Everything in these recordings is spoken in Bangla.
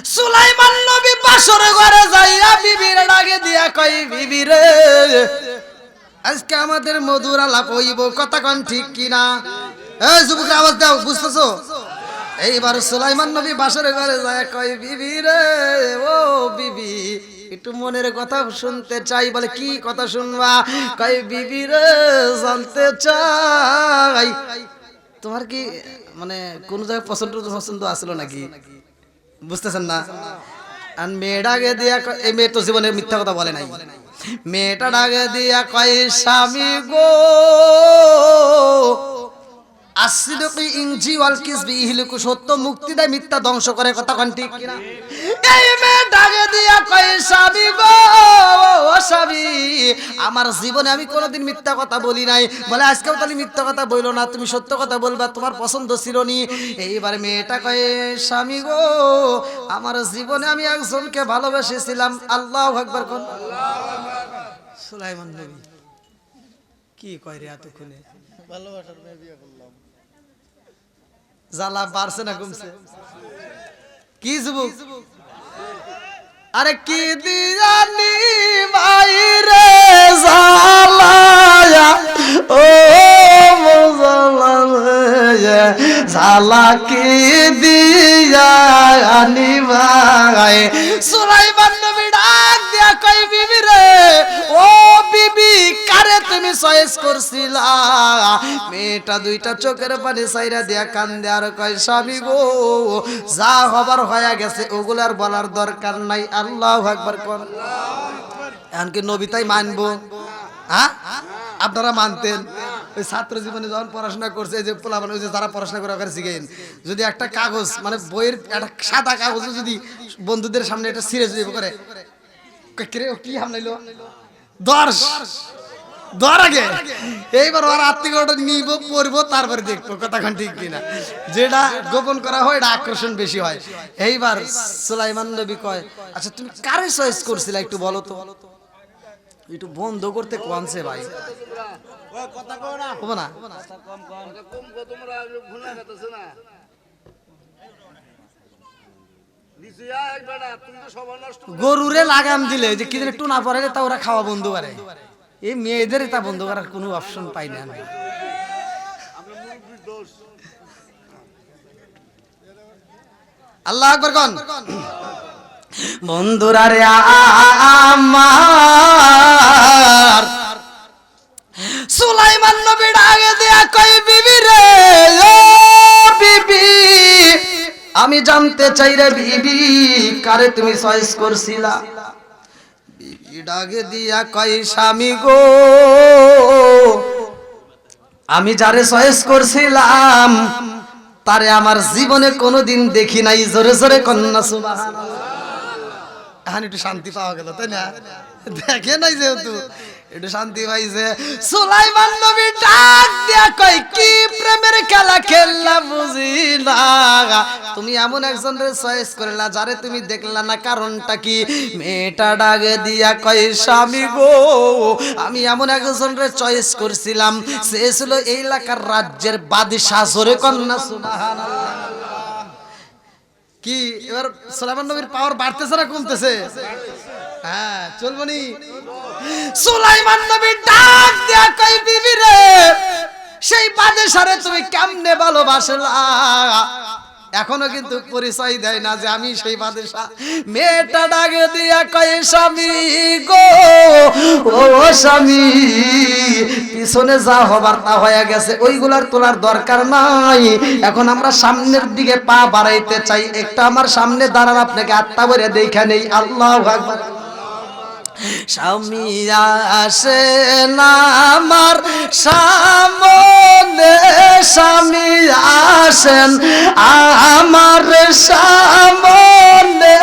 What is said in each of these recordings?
সুলাইমান নবী বাসর ঘরে যাইয়া বিবির ডাকে দিয়া কই বিবি রে আজকে আমাদের মধুর আলাপ হইব কথা কোন ঠিক কিনা এই যুবকরা আওয়াজ দাও বুঝতেছো এইবার সুলাইমান নবী বাসর ঘরে যায় কই বিবি রে ও বিবি একটু মনের কথা শুনতে চাই বলে কি কথা শুনবা কই বিবি রে জানতে চাই তোমার কি মানে কোন জায়গায় পছন্দ আসলো নাকি বুঝতেছেন না আর মেয়েটাকে দিয়া এই মেয়ে তো জীবনে মিথ্যা কথা বলে নাই মেয়েটা ডাকে দিয়া কয় স্বামী গো আসিদকি ইনজি ওয়াল কিসবি ইহলিকু সত্য মুক্তি দেয় মিথ্যা ধ্বংস করে কথা কোন ঠিক কিনা এই মেয়ে ডাকে দিয়া কয় স্বামী গো ও স্বামী আমার জীবনে আমি কোনোদিন মিথ্যা কথা বলি নাই বলে আজকেও তাহলে মিথ্যা কথা বইলো না তুমি সত্য কথা বলবা তোমার পছন্দ ছিল নি এইবার মেয়েটা কয় স্বামী গো আমার জীবনে আমি একজনকে ভালোবেসেছিলাম আল্লাহু আকবার কোন আল্লাহু আকবার সুলাইমান নবী কি কয় রে এতক্ষণে ভালোবাসার মেয়ে বিয়ে করলাম জালা বাড়ছে না কমছে কি যুবক আরে কি দিয়ানি বাইরে জালায়া ও জালায়া জালা কি দিয়ানি ভাই সুলাইমান নবী ডাক দিয়া কই বিবি রে ও বিবি কারে তুমি চয়েস করছিলা মেয়েটা দুইটা চোখের পানি সাইরা দিয়া কান্দে আর কয় স্বামী গো যা হবার হয়ে গেছে ওগুলার বলার দরকার নাই আল্লাহু আকবার কোন এখন কি নবী তাই মানবো হ্যাঁ আপনারা মানতেন ওই ছাত্র জীবনে যখন পড়াশোনা করছে যে পোলা মানে যে যারা পড়াশোনা করে ওখানে শিখেন যদি একটা কাগজ মানে বইয়ের একটা সাদা কাগজ যদি বন্ধুদের সামনে এটা ছিঁড়ে যদি করে কি হামলাইলো দর আগে এইবার ওর আত্মীয়টা নিব পড়বো তারপরে দেখবো কতক্ষণ ঠিক কিনা যেটা গোপন করা হয় এটা আকর্ষণ বেশি হয় এইবার সুলাইমান নবী কয় আচ্ছা তুমি কারে চয়েস করছিলে একটু বলো তো একটু বন্ধ করতে কোয়ানছে ভাই কথা কও না কম না কম তোমরা ভুলে গেছো না গরুরে লাগাম দিলে যে কি একটু না পড়ে তা ওরা খাওয়া বন্ধ করে এই মেয়েদের তা বন্ধ করার কোনো অপশন পাই না আল্লাহু আকবার কোন বন্ধুরা রে আমার সুলাইমান নবী ডাকে দিয়া কই বিবি রে ও বিবি আমি জানতে চাই রে বিবি কারে তুমি চয়েস করছিলা বিবি ডাকে দিয়া কই স্বামী গো আমি যারে চয়েস করছিলাম তারে আমার জীবনে কোনোদিন দেখি নাই জোরে জোরে কন্যা সুবহানাল্লাহ এখন একটু শান্তি পাওয়া গেল তাই না দেখে নাই যেহেতু একটু শান্তি পাইছে সুলাইমান নবী ডাক দিয়া কই কি প্রেমের খেলা খেললা বুঝি না তুমি এমন একজনের চয়েস করলা যারে তুমি দেখলা না কারণটা কি মেয়েটা ডাকে দিয়া কই স্বামী গো আমি এমন একজনের চয়েস করছিলাম সে ছিল এই এলাকার রাজ্যের বাদশা জোরে কন্যা সুবহানাল্লাহ কি এবার সুলাইমান নবীর পাওয়ার বাড়তেছে না কমতেছে হ্যাঁ চলবনি সুলাইমান নবী ডাক দিয়া কই বিবি রে সেই বাদশারে তুমি কেমনে ভালোবাসলা এখনো কিন্তু পরিচয় দেয় না যে আমি সেই বাদশা মেয়েটা ডাকে দিয়া কই স্বামী গো ও স্বামী পিছনে যা হবার তা হয়ে গেছে ওইগুলার তোলার দরকার নাই এখন আমরা সামনের দিকে পা বাড়াইতে চাই একটা আমার সামনে দাঁড়ান আপনাকে আত্মা ভরে দেখা নেই আল্লাহু আকবার স্বামী আসেন আমার সামনে স্বামী আসেন আমার সামনে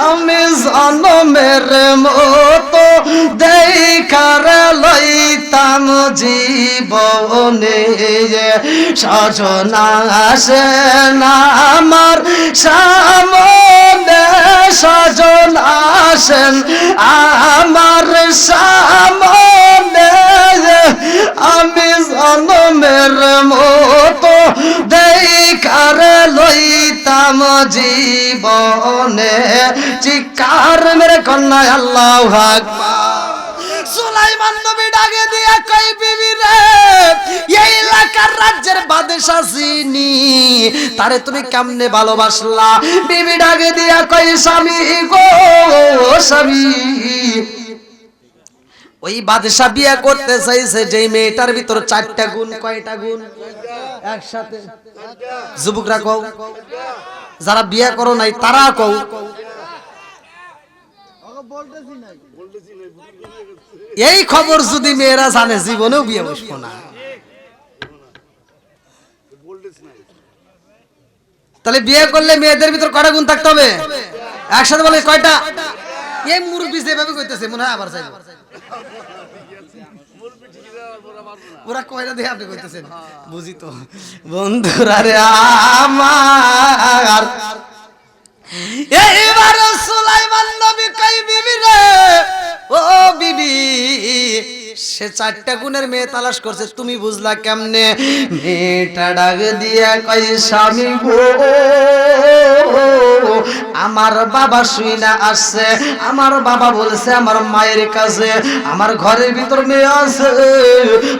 আমি জনমের মতো দেখার লইতাম জীবনে সজনা আসেন আমার সামনে সজন আসেন আমার সামনে আমি জনমের মতো দেখার লইতাম জীবনে চিৎকার মেরে কন্যা আল্লাহু আকবার। সুলাইমান নবী ডাকে দিয়া কই বিবি রে, এই এলাকার রাজ্যের বাদশা যিনি, তারে তুমি কেমনে ভালোবাসলা? বিবি ডাকে দিয়া কই স্বামী গো স্বামী, ওই বাদশা বিয়ে করতে চাইছে যে মেয়েটার ভিতর 4টা গুণ। কয়টা গুণ? একসাথে যুবকরা কও, যারা বিয়ে করো নাই তারা কও। এই খবর যদি মেয়েরা জানে জীবনেও বিয়ে বসবো না। তাহলে বিয়ে করলে মেয়েদের ভিতর কয়টা গুণ থাকতে হবে? একসাথে বলে কয়টা? এই মুরব্বি যেভাবে কইতেছে মনে হয় আবার চাই ওরা কয়টা দেখে আপনি কইতেছেন, বুঝি তো বন্ধুরা রে আমার। এইবার সুলাইমান নবী কই বিবি রে, ও বিবি, সে 4টা গুণের মেয়ে তালাশ করছে, তুমি বুঝলা কেমনে? মেয়েটা ডাক দিয়া কই স্বামী গো, আমার বাবা শুইনা আসছে, আমার বাবা বলছে আমার মায়ের কাছে আমার ঘরের ভিতর মেয়ে আছে,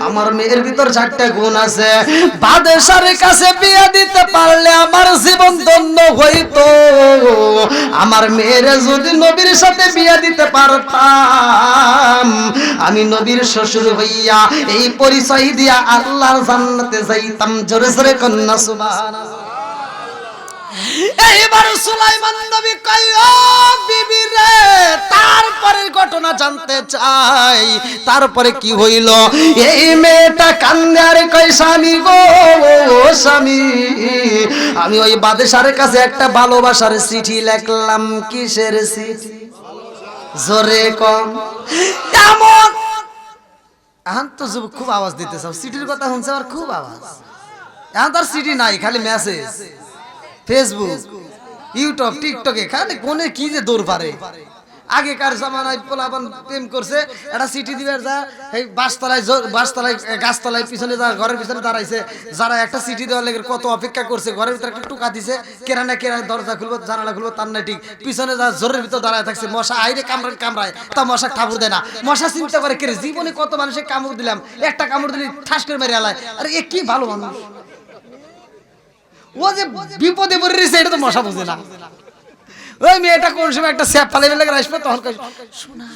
আমার মেয়ের ভিতর 4টা গুণ আছে, বাদশার কাছে বিয়ে দিতে পারলে আমার জীবন ধন্য হইতো, আমার মেয়ের যদি নবীর সাথে বিয়ে দিতে পারতাম, আমি নবীর শ্বশুর হইয়া এই পরিচয় দিয়া আল্লাহর জান্নাতে যাইতাম। জোরে জোরে কন্যা সুবহানাল্লাহ। এইবার সুলাইমান নবী কই ও বিবি রে, তারপরের ঘটনা জানতে চাই, তারপরে কি হইল? এই মেয়েটা কান্দে আর কই স্বামী গো স্বামী, আমি ওই বাদশার কাছে একটা ভালোবাসার চিঠি লিখলাম। কিসের চিঠি? জোরে কম। কেমন? এখন তো খুব আওয়াজ দিতে চাও, চিঠির কথা শুনছে আর খুব আওয়াজ। এখন তার চিঠি নাই, খালি মেসেজ, ফেসবুক, ইউটিউব, টিকটকে খালি কোনে কি যে দৌড় পারে। আগেকার জামানায় পোলাপান প্রেম করছে, একটা চিঠি দিবে, যা এই বাসতলায় গাছতলায় পিছনে যা ঘরের পিছনে দাঁড়াইছে, যারা একটা চিঠি দেওয়ার লেগে কত অপেক্ষা করছে, ঘরের ভিতরে একটা টুকা দিছে, কেরানা দরজা খুলবো জানালা খুলবো, তার না ঠিক পিছনে যা জোরের ভিতর দাঁড়ায় থাকছে, মশা আইরে কামড়ায়, তা মশা ঠাকুর দেয় না। মশা চিন্তা করে কে জীবনে কত মানুষের কামড় দিলাম, একটা কামড় দিলে ঠাস করে মেরে আলায়, আরে এ কি ভালো মানুষ, ও যে বিপদে পড়ে রয়েছে এটা তো মশা বুঝে না। ওই মেয়েটা কোন সময় একটা স্যাপ ফালে ফেলে আসবে, তখন শোনা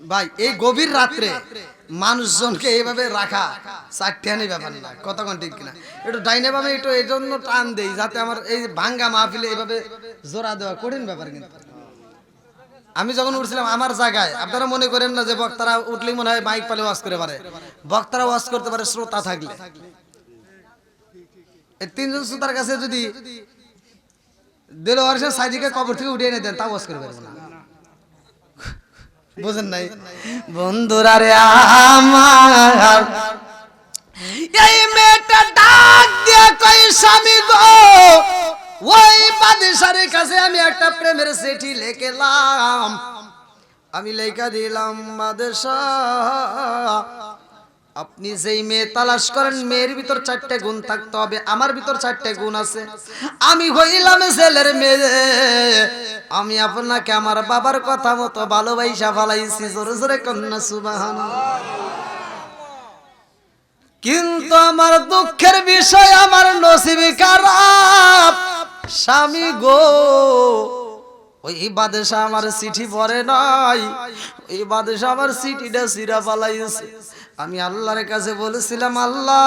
ভাই, এই গভীর রাত্রে মানুষজনকে এইভাবে রাখা 4টি ব্যাপার না, কতক্ষণ ঠিক কিনা? একটু ডাইনে বামে একটু এই জন্য টান দেই যাতে আমার এই ভাঙ্গা মাহফিলে এইভাবে জোড়া দেওয়া কঠিন ব্যাপার। কিন্তু আমি যখন উঠছিলাম আমার জায়গায়, আপনারা মনে করেন না যে বক্তারা উঠলেই মনে হয় মাইক পালে ওয়াজ করে পারে, বক্তারা ওয়াজ করতে পারে শ্রোতা থাকলে। এই 3জন শ্রোতার কাছে যদি দেলোয়ার হোসেন সাইদিকে কবর থেকে উঠিয়ে এনে দেন, তা ওয়াজ করে পারবো না। বুঝেন নাই বন্ধুরা রে আমার, এই মেয়েটা ডাক দিয়া কই স্বামী গো, ওই বাদশার কাছে আমি একটা প্রেমের চিঠি লিখলাম, আমি লেখা দিলাম বাদশা, আপনি যেই মেয়ে তালাশ করেন মেয়ের ভিতর 4টা গুণ থাকতে হবে, আমার ভিতর 4টা গুণ আছে, আমি হইলাম ছেলের মেয়ে, আমি আপনাকে আমার বাবার কথা মতো ভালোবাসা ফেলাইছি। জোরে জোরে কন্যা সুবহানাল্লাহ। কিন্তু আমার দুঃখের বিষয় আমার নসিব খারাপ স্বামী গো, ওই বাদশা আমার চিঠি পড়ে নাই, ওই বাদশা আমার চিঠিটা ছিঁড়া ফালাইছে। আমি আল্লাহর কাছে বলেছিলাম, আল্লাহ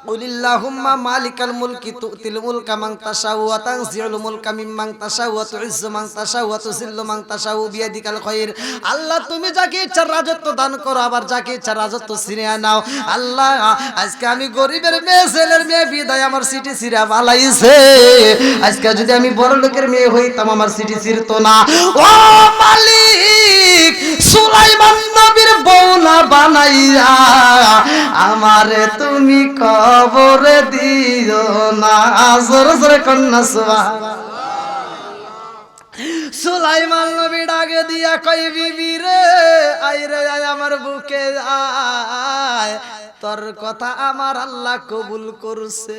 কুলিল্লাহুম্মা মালিকাল মুলকি তুতিল মুলকা মান তাশাউ ওয়া তানজিউল মুলকা মিম্মান তাশাউ ওয়া তুইজ্জু মান তাশাউ ওয়া তুযিল্লু মান তাশাউ বিয়াদিকাল খায়র। আল্লাহ তুমি যাকে ইচ্ছা রাজত্ব দান করো, আবার যাকে ইচ্ছা রাজত্ব ছিনিয়ে নাও। আল্লাহ আজকে আমি গরিবের মেয়ে, ছেলের মেয়ে বিদায় আমার চিঠি ছিঁড়া ফালাইছে, আজকে যদি আমি বড় লোকের মেয়ে হইতাম আমার চিঠি ছিঁড়তো না। ও মালিক, সুলাইমান নবীর বউ না বানাইয়া আমারে তুমি কবরে দিও না। জোরে জোরে কন্যা সুবহানাল্লাহ। সুলাইমান নবী ডাকে দিয়া কই বিবি রে আয় রে আয় আমার বুকে আয়, তোর কথা আমার আল্লাহ কবুল করছে।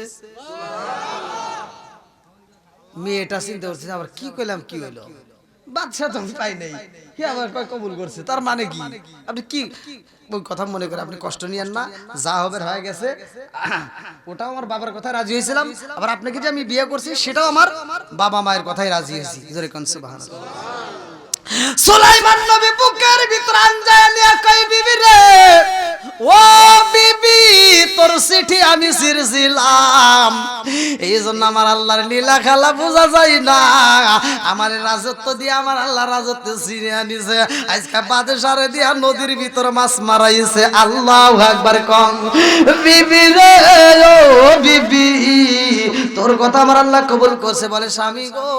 মেয়েটা চিন্তা করছে আবার কি কইলাম, কি হইলো, বাদশা তো আমি পাই নাই, কি আবার কয় কবুল করছে, তার মানে কি? আপনি কি ওই কথা মনে করে আপনি কষ্ট নিয়েন না, যা হবে হয়ে গেছে। ওটাও আমার বাবার কথায় রাজি হয়েছিলাম, আবার আপনাকে যে আমি বিয়ে করছি সেটাও আমার বাবা মায়ের কথাই রাজি হয়েছি। জোরে কোন সুবহানাল্লাহ। সুলাইমান নবী বুকের ভিতর আনজায় নিয়া কই বিবি রে ও বিবি, তোর চিঠি আমি ছিড়ছিলাম, এই জন্য আমার আল্লাহর লীলা খেলা বোঝা যায় না। আমার রাজত্ব দিয়ে আমার আল্লাহ রাজত্ব ছিনিয়ে আনিছে, আজকে বাদশারে দিয়া নদীর ভিতর মাছ মারাইছে। আল্লাহু আকবার কম। বিবি রে ও বিবি, তোর কথা আমার আল্লাহ কবুল করছে। বলে স্বামী গো,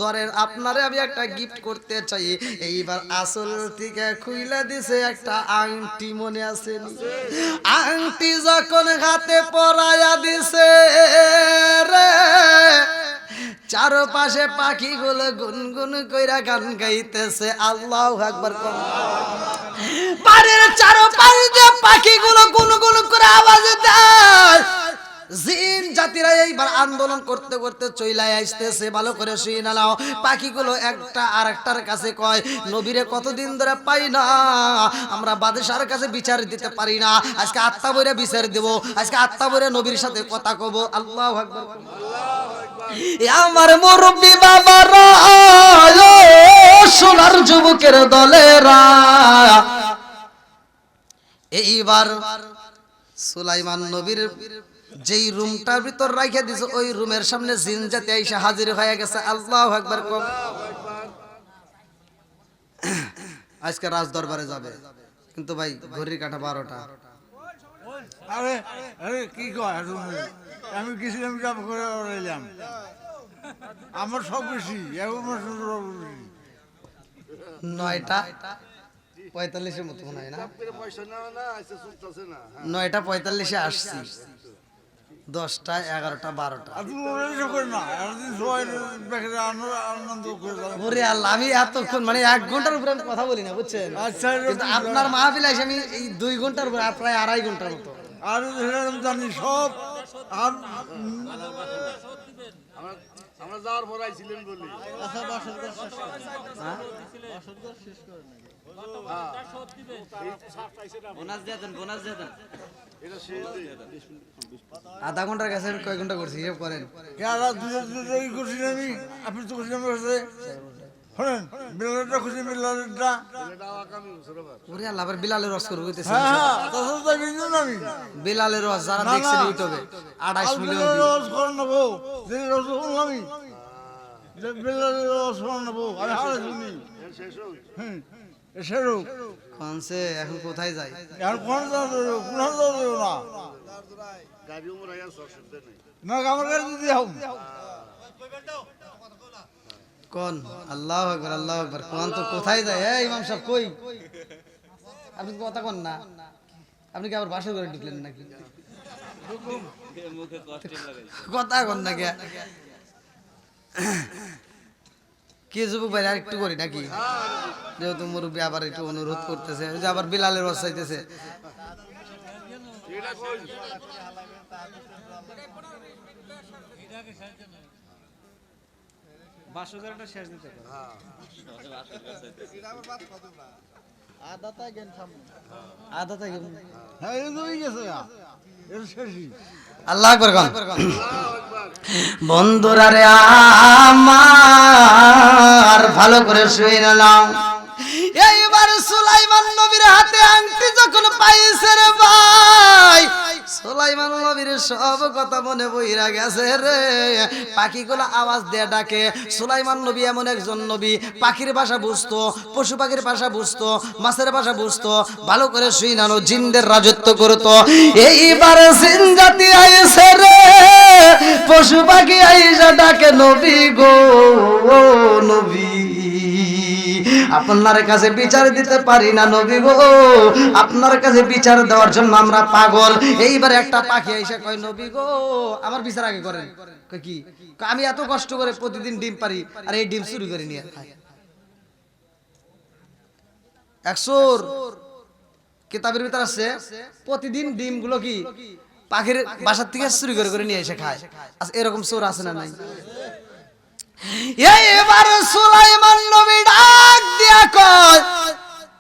ধরেন আপনারে আমি একটা গিফট করতে চাই। এইবার আসল থেকে খুইলা দিছে একটা আংটি, মনে আছে? আংটি যখন হাতে পরাইয়া দিছে রে, চারপাশে পাখিগুলো গুনগুন কইরা গান গাইতেছে। আল্লাহু আকবার। বাড়ির চারপাশে যে পাখিগুলো গুনগুন করে আওয়াজ দেয়, জিন জাতিরা এইবার আন্দোলন করতে করতে চইলাই আসতেছে। ভালো করে শুই না নাও, পাখিগুলো একটা আরেকটার কাছে কয় নবীরে কতদিন ধরে পাই না, আমরা বাদশার কাছে বিচার দিতে পারি না, আজকে আত্মা বইরে বিচার দেব, আজকে আত্মা বইরে নবীর সাথে কথা কব। আল্লাহু আকবার। আমার মুরব্বি বাবারা, সোনার যুবকের দলেরা, এইবার সুলাইমান নবীর যেই রুমটার ভিতর রাইখা দিছে ওই রুমের সামনে জিন জাতি আইসা হাজির হয়ে গেছে। আল্লাহু আকবার। আজকে রাজ দরবারে যাবে, কিন্তু ভাই ঘড়ির কাঁটা 12টা। আরে আরে কি কয়, আমি গেছিলাম যাব করে রইলাম, আমার সব বেশি, এখন 9:45 মতো মনে হয় না, 9:45 আসছি, 10টা 11টা 12টা। ওরে আল্লাহ, আমি এতক্ষণ মানে 1 ঘন্টার উপরে আমি কথা বলি না, বুঝছেন? কিন্তু আপনার মাহফিল এসে আমি এই 2 ঘন্টার উপরে, প্রায় 2.5 ঘন্টার মতো। আর জানি সব আমরা যাওয়ার পর আইছিলেন বলি। আধা ঘন্টার কাছে আমি কয় ঘন্টা করছি হিসাব করেন? আপনি তো খুশি, বিলালের রস করবো, বিলালের রস যারা দেখছে ইউটিউবে 28 মিলিয়ন এখন কোথায় যায়? কোন আল্লাহু আকবার, আল্লাহু আকবার। কোন তো কোথায় যায়? এই ইমাম সাহেব কই? আপনি কথা কোন না, আপনি কি আবার বাসর করে ঢুকলেন নাকি? কথা কোন না কে? কি যুবক ভাই, আর একটু করি নাকি? যেহেতু মুরব্বী আবার একটু অনুরোধ করতেছে, যে আবার বিলালের রস চাইতেছে। আল্লাহ আকবার। বন্ধুরা রে আমার, ভালো করে শুয়ে নিলাম। এইবার সুলাইমান নবীর হাতে আংটি যখন পাইছে রে ভাই, সুলাইমান নবীর সব কথা মনে বইরা গেছে রে। পাখিগুলো আওয়াজ দিয়ে ডাকে। সুলাইমান নবী এমন একজন নবী, পাখির ভাষা বুঝতো, পশু পাখির ভাষা বুঝতো, মাছের ভাষা বুঝতো। ভালো করে শুই নানো, জিনদের রাজত্ব করতো। এইবার জিন জাতি আইছে রে, পশু পাখি আইসা ডাকে নবী গো, ও নবী আপনার কাছে বিচার দিতে পারি না নবী গো, আপনার কাছে বিচার দেওয়ার জন্য আমরা পাগল। এইবার একটা পাখি এসে কয় নবী গো আমার বিচার আগে করেন। কয় কি? কয় আমি এত কষ্ট করে প্রতিদিন ডিম পারি আর এই ডিম চুরি করে নিয়ে খাই। একশোর কিতাবের ভিতর আছে প্রতিদিন ডিমগুলো কি পাখির বাসার থেকে চুরি করে করে নিয়ে এসে খায়। আচ্ছা এরকম চোর আছে না নাই? এইবার সুলাইমান নবী ডাক দিয়া কয়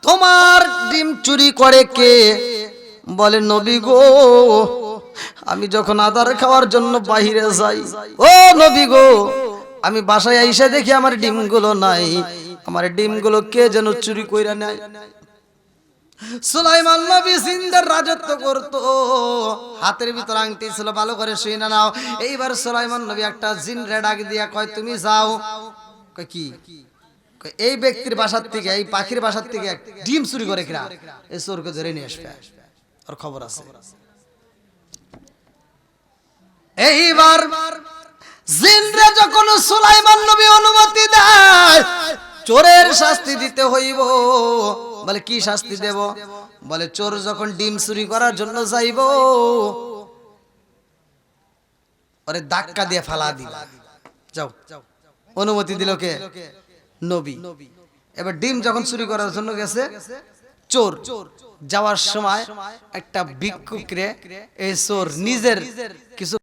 তোমার ডিম চুরি করে কে? বলে নবী গো আমি যখন আদার খাওয়ার জন্য বাইরে যাই, ও নবী গো আমি বাসায় আইসা দেখি আমার ডিমগুলো নাই, আমার ডিমগুলো কে যেন চুরি কইরা নেয়। সুলাইমান নবী জিন্দার রাজত্ব করত, হাতের ভিতর আংটি ছিল, ভালো করে শুই না নাও। এইবার সুলাইমান নবী একটা জিনরে ডাক দিয়া কয় তুমি যাও। কয় কি? কয় এই ব্যক্তির বাসার থেকে, এই পাখির বাসার থেকে ডিম চুরি করে কিনা এই চোরকে ধরে নিয়ে আসবে, আর খবর আছে। এইবার জিনরে যখন সুলাইমান নবী অনুমতি দেয় চোরের শাস্তি দিতে হইব। বলে কি শাস্তি দেব? বলে চোর যখন ডিম চুরি করার জন্য যাইব ওরে ধাক্কা দিয়ে ফালা দিবা। যাও। অনুমতি দিল কে? নবী। এবার ডিম যখন চুরি করার জন্য গেছে চোর, যাওয়ার সময় একটা ভিক্ষুকরে এই চোর নিজের কিছু